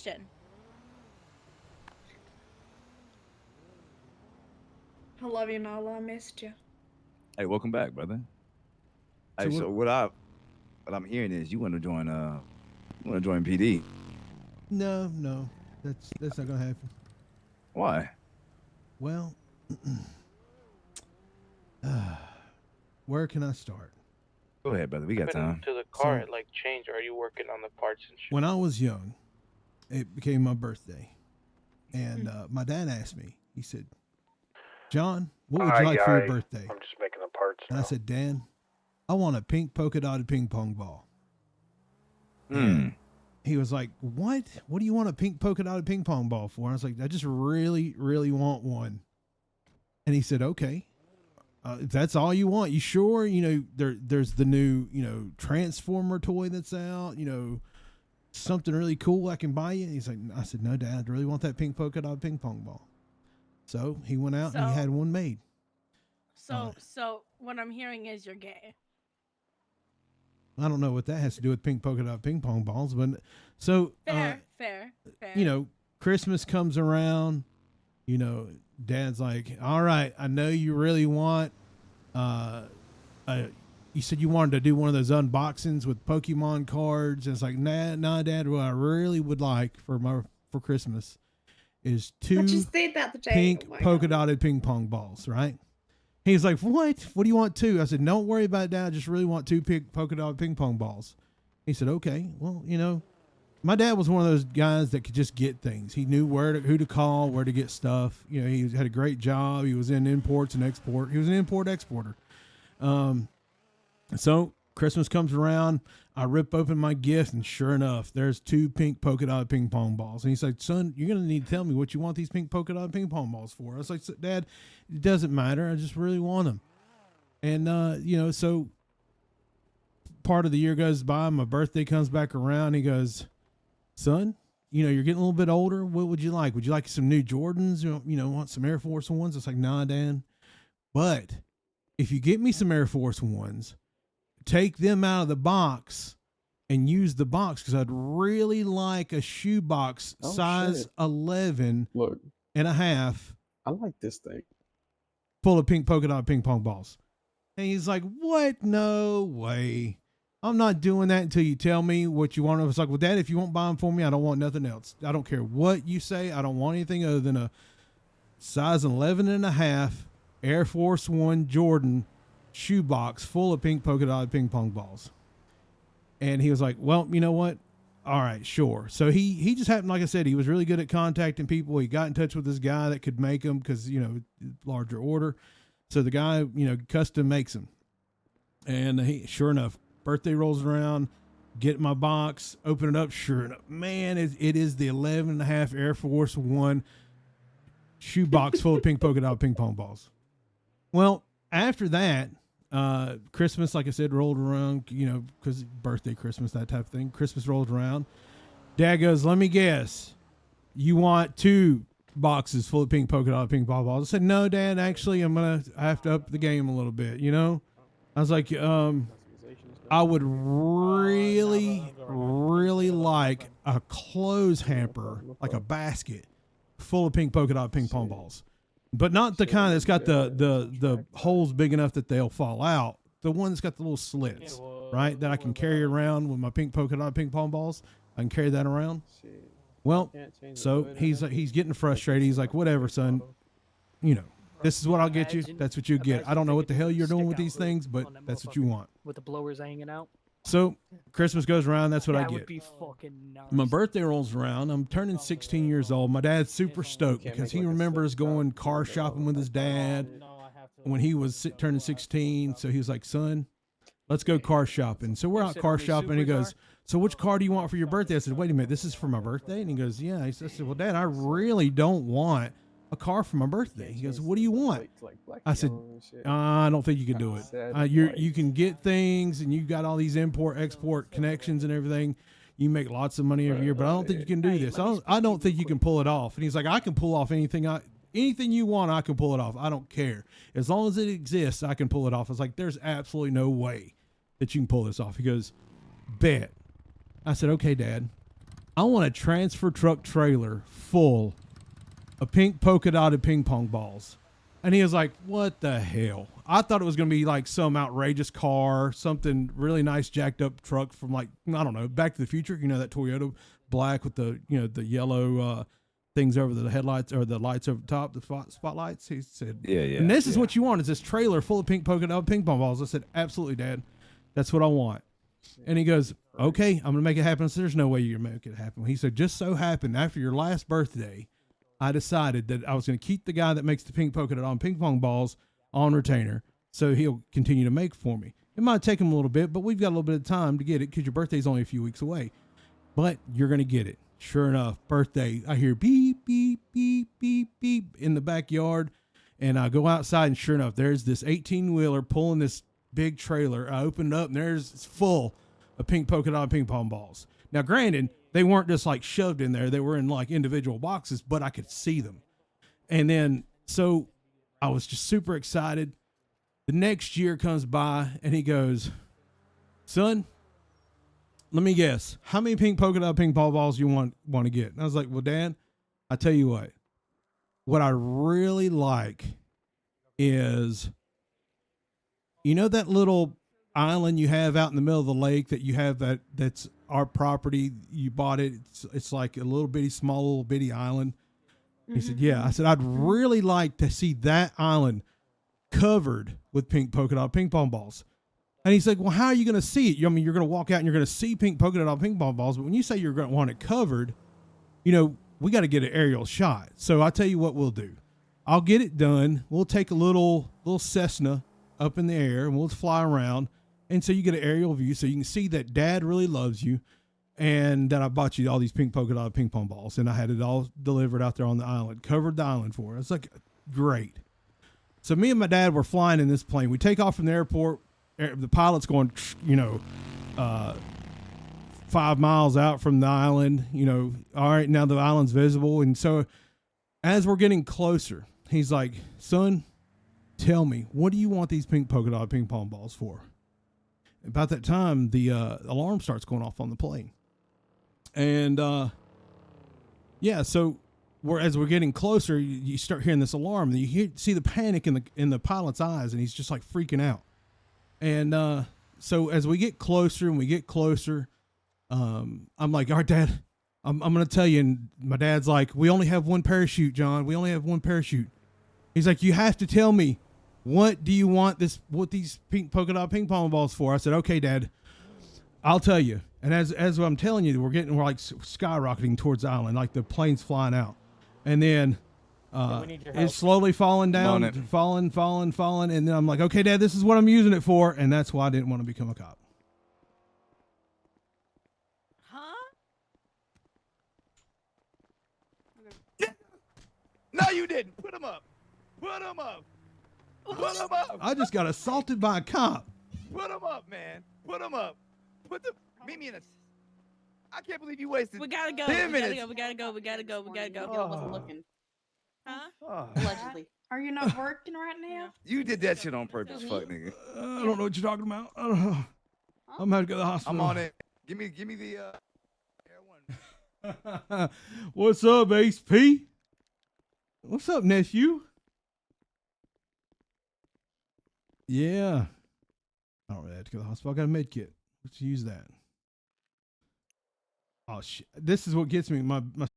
mission. I love you, Nala. I missed you. Hey, welcome back, brother. So Hey, what? so what I'm hearing is you want to join PD. No, no, that's not gonna happen. Why? Well, where can I start? Go ahead, brother. We got Happened time. to the car? So It like changed. Are you working on the parts and shit? when I was young, it became my birthday, and my dad asked me. He said, "John, what would you like for your birthday?" I'm just making the parts And I now. said, "Dan, I want a pink polka dotted ping pong ball." Hmm. He was like, "What? What do you want a pink polka dotted ping pong ball for?" And I was like, "I just really, really want one." And he said, "Okay, if that's all you want, you sure? You know, there's the new, Transformer toy that's out. Something really cool I can buy you." And he's like, I said, "No, Dad, I really want that pink polka dot ping pong ball." So he went out and he So, had one made. so what I'm hearing is you're gay. I don't know what that has to do with pink polka dot ping pong balls, but so Fair. Fair. Christmas comes around. Dad's like, "All right, I know you really want. You said you wanted to do one of those unboxings with Pokemon cards." And it's like, nah, Dad. What I really would like for Christmas is I two just did that today. pink Oh my polka God. dotted ping pong balls, right? He's like, "What? What do you want two?" I said, "Don't worry about it, Dad. I just really want two polka dotted ping pong balls." He said, "Okay. Well, my dad was one of those guys that could just get things. He knew who to call, where to get stuff. He had a great job. He was in imports and export. He was an import exporter. So Christmas comes around. I rip open my gift, and sure enough, there's two pink polka dot ping pong balls. And he's like, "Son, you're gonna need to tell me what you want these pink polka dot ping pong balls for." I was like, "Dad, it doesn't matter. I just really want them." And so part of the year goes by. My birthday comes back around. He goes, "Son, you're getting a little bit older. What would you like? Would you like some new Jordans? Want some Air Force Ones?" It's like, "Nah, Dan. But if you get me some Air Force Ones, take them out of the box and use the box, because I'd really like a shoe box size Shit. 11 Look, and a half I like this thing. full of pink polka dot ping pong balls." And he's like, "What? No way. I'm not doing that until you tell me what you want." I was like, "Well, Dad, if you won't buy them for me, I don't want nothing else. I don't care what you say. I don't want anything other than a size 11 and a half Air Force One Jordan shoebox full of pink polka dot ping pong balls." And he was like, "Well, you know what? All right, sure." So he just happened, like I said, he was really good at contacting people. He got in touch with this guy that could make them, because larger order. So the guy custom makes them. And sure enough, birthday rolls around, get my box, open it up. Sure enough, man, it is the 11 and a half Air Force One shoebox full of pink polka dot ping pong balls. Well, after that, Christmas, like I said, rolled around, because birthday, Christmas, that type of thing. Christmas rolled around. Dad goes, "Let me guess. You want two boxes full of pink polka dot ping pong balls?" I said, "No, Dad, actually, I have to up the game a little bit, I was like, I would really, really like a clothes hamper, like a basket full of pink polka dot ping pong balls. But not the kind that's got the holes big enough that they'll fall out. The one that's got the little slits, right? That I can carry around with my pink polka dot ping pong balls. I can carry that around." Well, so he's getting frustrated. He's like, "Whatever, son. This is what I'll get you. That's what you get. I don't know what the hell you're doing with these things, but that's what you want." With the blowers hanging out. So Christmas goes around. That's what I That would get. be fucking nice. My birthday rolls around. I'm turning 16 years old. My dad's super stoked because he remembers going car shopping with his dad when he was turning 16. So he was like, "Son, let's go car shopping." So we're out car shopping. And he goes, "So which car do you want for your birthday?" I said, "Wait a minute, this is for my birthday?" And he goes, "Yeah." I said, "Well, Dad, I really don't want a car for my birthday." He goes, "What do you want?" I said, "I don't think you can do it. You can get things, and you got all these import export connections and everything. You make lots of money every year, but I don't think you can do this. I don't think you can pull it off." And he's like, "I can pull off anything you want. I can pull it off. I don't care. As long as it exists, I can pull it off." I was like, "There's absolutely no way that you can pull this off." He goes, "Bet." I said, "Okay, Dad, I want a transfer truck trailer full of pink polka dotted ping pong balls. And he was like, what the hell? I thought it was going to be like some outrageous car, something really nice jacked up truck from like, I don't know, Back to the Future. You know, that Toyota black with the, you know, the yellow things over the headlights or the lights over the top, the spotlights. He said, Yeah. and this is what you want, is this trailer full of pink polka dot ping pong balls. I said, absolutely, Dad. That's what I want. And he goes, okay, I'm going to make it happen. I said, there's no way you're going to make it happen. He said, just so happened after your last birthday, I decided that I was going to keep the guy that makes the pink polka dot on ping pong balls on retainer, so he'll continue to make for me. It might take him a little bit, but we've got a little bit of time to get it because your birthday's only a few weeks away. But you're going to get it. Sure enough, birthday, I hear beep, beep, beep, beep, beep in the backyard, and I go outside, and sure enough, there's this 18-wheeler pulling this big trailer. I open it up, and it's full of pink polka dot ping pong balls. Now, granted, they weren't just like shoved in there. They were in like individual boxes, but I could see them. And then, so I was just super excited. The next year comes by and he goes, son, let me guess, how many pink polka dot ping pong balls you want to get? And I was like, well, Dad, I tell you what I really like is, you know, that little island you have out in the middle of the lake that you have that's our property. You bought it. It's like a little bitty island. He said, yeah. I said, I'd really like to see that island covered with pink polka dot ping pong balls. And he's like, well, how are you going to see it? I mean, you're going to walk out and you're going to see pink polka dot ping pong balls. But when you say you're going to want it covered, you know, we got to get an aerial shot. So I'll tell you what we'll do. I'll get it done. We'll take a little Cessna up in the air and we'll fly around. And so you get an aerial view so you can see that Dad really loves you and that I bought you all these pink polka dot ping pong balls. And I had it all delivered out there on the island, covered the island for us. It's like, great. So me and my dad were flying in this plane. We take off from the airport. The pilot's going, 5 miles out from the island, you know, all right, now the island's visible. And so as we're getting closer, he's like, son, tell me, what do you want these pink polka dot ping pong balls for? About that time, the alarm starts going off on the plane. And, so as we're getting closer, you start hearing this alarm, and you see the panic in the pilot's eyes, and he's just like freaking out. And so as we get closer, I'm like, all right, Dad, I'm going to tell you. And my dad's like, we only have one parachute, John. We only have one parachute. He's like, you have to tell me, what do you want what these pink polka dot ping pong balls for? I said, okay, Dad, I'll tell you. And as I'm telling you, we're like skyrocketing towards the island, like the plane's flying out. And then it's slowly falling down, falling. And then I'm like, okay, Dad, this is what I'm using it for. And that's why I didn't want to become a cop. Huh? No, you didn't. Put them up. Put them up. Put them up. I just got assaulted by a cop. Put them up, man. Put them up. Meet me in a. I can't believe you wasted. We gotta go. 10 minutes. We gotta go. Y'all wasn't looking, Huh? Oh, allegedly. Are you not working right now? you did that shit on purpose, fuck nigga. I don't know what you're talking about. I don't know. I'm about to go to the hospital. I'm on it. Give me the Air One. What's up, Ace P? What's up, nephew? Yeah. I don't really have to go to the hospital. I got a med kit. Let's use that. Oh shit. This is what gets me. My